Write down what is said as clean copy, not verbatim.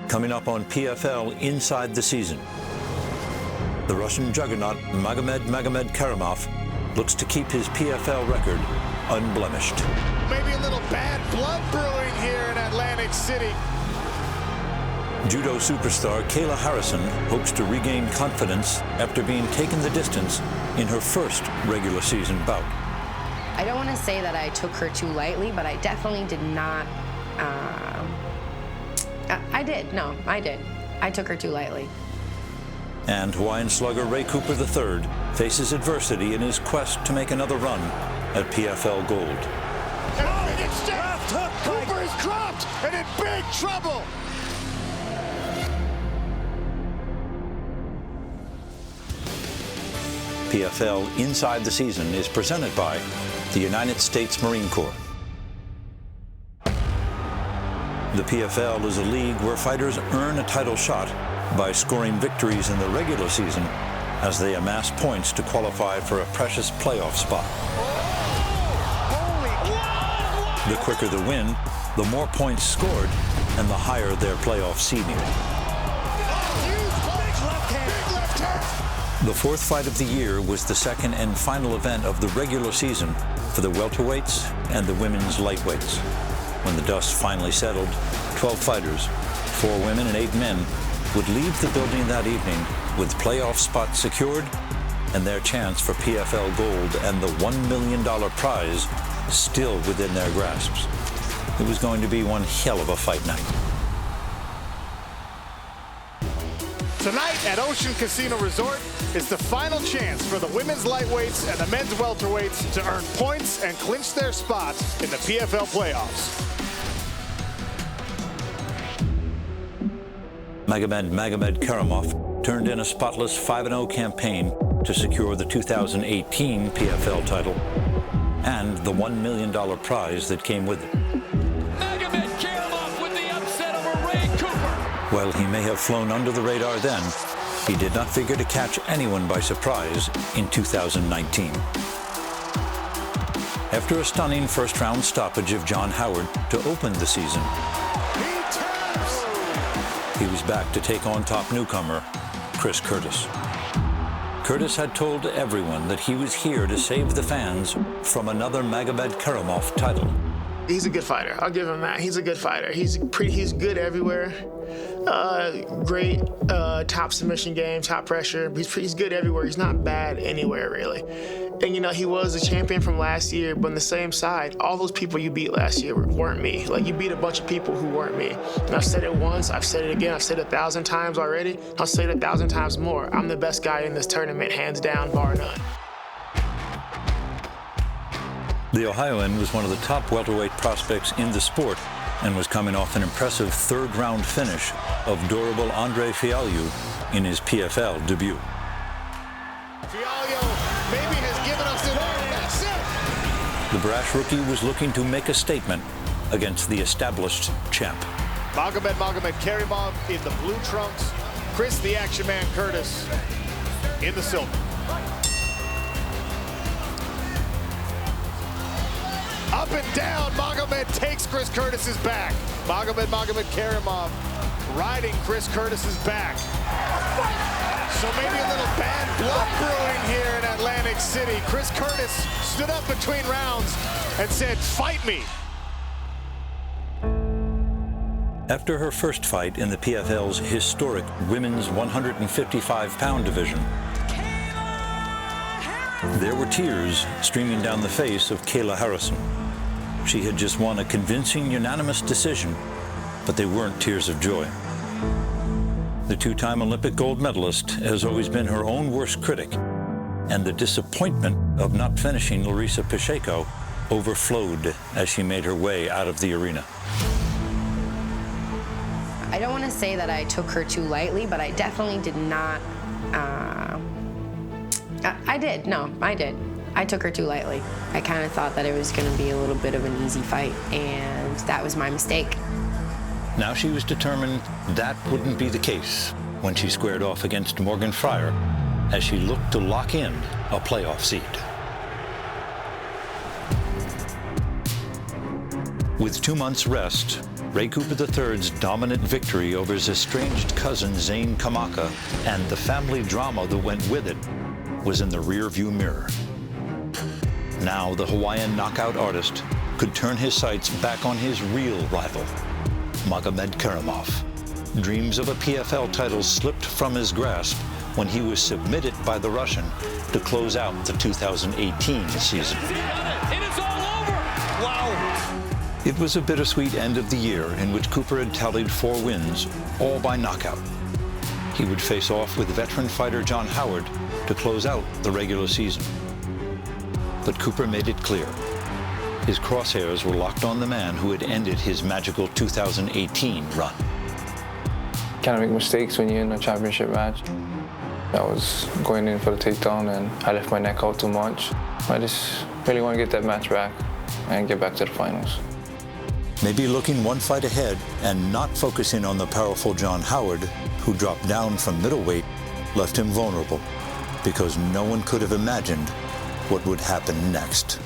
coming up on PFL Inside the Season. The Russian juggernaut Magomedkerimov looks to keep his PFL record unblemished. Maybe a little bad blood brewing here in Atlantic City. Judo superstar Kayla hopes to regain confidence after being taken the distance in her first regular season bout. I don't want to say that I took her too lightly, but I definitely did not. I did. I took her too lightly. And Hawaiian slugger Ray Cooper III faces adversity in his quest to make another run at PFL Gold. Oh, it's dropped! Cooper is dropped and in big trouble! PFL Inside the Season is presented by the United States Marine Corps. The PFL is a league where fighters earn a title shot by scoring victories in the regular season as they amass points to qualify for a precious playoff spot. The quicker the win, the more points scored, and the higher their playoff seeding. The fourth fight of the year was the second and final event of the regular season for the welterweights and the women's lightweights. When the dust finally settled, 12 fighters, 4 women and 8 men, would leave the building that evening with playoff spots secured and their chance for PFL Gold and the $1 million prize still within their grasps. It was going to be one hell of a fight night. Tonight at Ocean Casino Resort is the final chance for the women's lightweights and the men's welterweights to earn points and clinch their spots in the PFL playoffs. Magomedkerimov turned in a spotless 5-0 campaign to secure the 2018 PFL title and the $1 million prize that came with it. Magomedkerimov with the upset over Ray Cooper. While he may have flown under the radar then, he did not figure to catch anyone by surprise in 2019. After a stunning first-round stoppage of John Howard to open the season, he was back to take on top newcomer Chris Curtis. Curtis had told everyone that he was here to save the fans from another Magomedkerimov title. He's a good fighter. I'll give him that. He's a good fighter. He's good everywhere. Great top submission game, top pressure. He's good everywhere. He's not bad anywhere, really. And, you know, he was a champion from last year, but on the same side, all those people you beat last year weren't me. Like, you beat a bunch of people who weren't me. And I've said it once, I've said it again, I've said it 1,000 times already. I'll say it 1,000 times more. I'm the best guy in this tournament, hands down, bar none. The Ohioan was one of the top welterweight prospects in the sport and was coming off an impressive third-round finish of durable Andre Fialho in his PFL debut. Fialho maybe has given us an edge. That's it. The brash rookie was looking to make a statement against the established champ. Magomedkerimov in the blue trunks. Chris, the action man, Curtis, in the silver. Up and down, Magomed takes Chris Curtis's back. Magomedkerimov riding Chris Curtis's back. So maybe a little bad blood brewing here in Atlantic City. Chris Curtis stood up between rounds and said, "Fight me." After her first fight in the PFL's historic women's 155-pound division, there were tears streaming down the face of Kayla. She had just won a convincing unanimous decision, but they weren't tears of joy. The two-time Olympic gold medalist has always been her own worst critic, and the disappointment of not finishing Larissa Pacheco overflowed as she made her way out of the arena. I don't want to say that I took her too lightly, but I definitely did not. I did. I took her too lightly. I kind of thought that it was going to be a little bit of an easy fight, and that was my mistake. Now she was determined that wouldn't be the case when she squared off against Morgan Fryer as she looked to lock in a playoff seed. With 2 months rest, Ray Cooper III's dominant victory over his estranged cousin Zane Kamaka and the family drama that went with it was in the rearview mirror. Now the Hawaiian knockout artist could turn his sights back on his real rival, Magomedkerimov. Dreams of a PFL title slipped from his grasp when he was submitted by the Russian to close out the 2018 season. It is all over. Wow. It was a bittersweet end of the year in which Cooper had tallied 4 wins, all by knockout. He would face off with veteran fighter John Howard to close out the regular season. But Cooper made it clear. His crosshairs were locked on the man who had ended his magical 2018 run. Kind of make mistakes when you're in a championship match. I was going in for the takedown and I left my neck out too much. I just really want to get that match back and get back to the finals. Maybe looking one fight ahead and not focusing on the powerful John Howard, who dropped down from middleweight, left him vulnerable because no one could have imagined what would happen next.